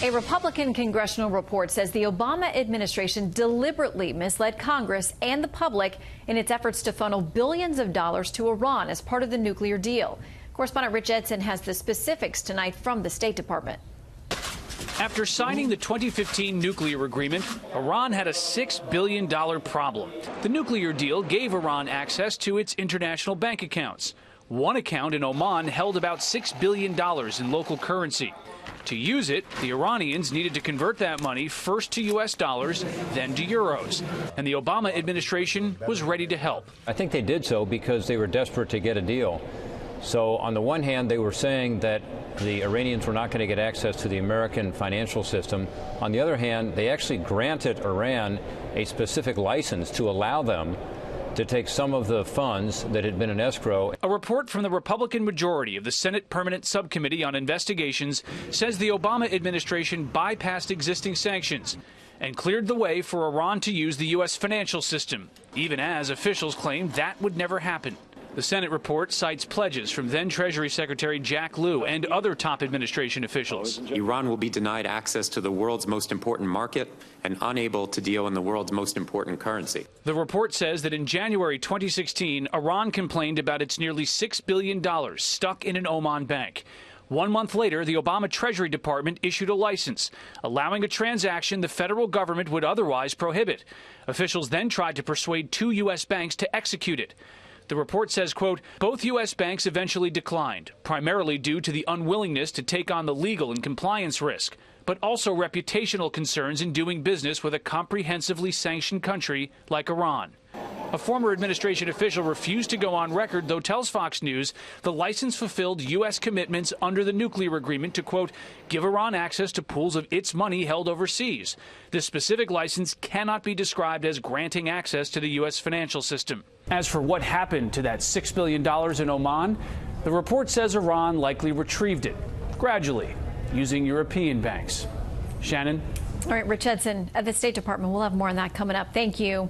A Republican congressional report says the Obama administration deliberately misled Congress and the public in its efforts to funnel billions of dollars to Iran as part of the nuclear deal. Correspondent Rich Edson has the specifics tonight from the State Department. After signing the 2015 nuclear agreement, Iran had a $6 billion problem. The nuclear deal gave Iran access to its international bank accounts. One account in Oman held about $6 billion in local currency. To use it, the Iranians needed to convert that money first to U.S. dollars, then to euros. And the Obama administration was ready to help. I think they did so because they were desperate to get a deal. So on the one hand, they were saying that the Iranians were not going to get access to the American financial system. On the other hand, they actually granted Iran a specific license to allow them to take some of the funds that had been in escrow. A report from the Republican majority of the Senate Permanent Subcommittee on Investigations says the Obama administration bypassed existing sanctions and cleared the way for Iran to use the U.S. financial system, even as officials claimed that would never happen. The Senate report cites pledges from then Treasury Secretary Jack Lew and other top administration officials. Iran will be denied access to the world's most important market and unable to deal in the world's most important currency. The report says that in January 2016, Iran complained about its nearly $6 billion stuck in an Oman bank. 1 month later, the Obama Treasury Department issued a license, allowing a transaction the federal government would otherwise prohibit. Officials then tried to persuade 2 U.S. banks to execute it. The report says, quote, both U.S. banks eventually declined, primarily due to the unwillingness to take on the legal and compliance risk, but also reputational concerns in doing business with a comprehensively sanctioned country like Iran. A former administration official refused to go on record, though tells Fox News the license fulfilled U.S. commitments under the nuclear agreement to, quote, give Iran access to pools of its money held overseas. This specific license cannot be described as granting access to the U.S. financial system. As for what happened to that $6 billion in Oman, the report says Iran likely retrieved it, gradually, using European banks. Shannon? All right, Rich Edson at the State Department. We'll have more on that coming up. Thank you.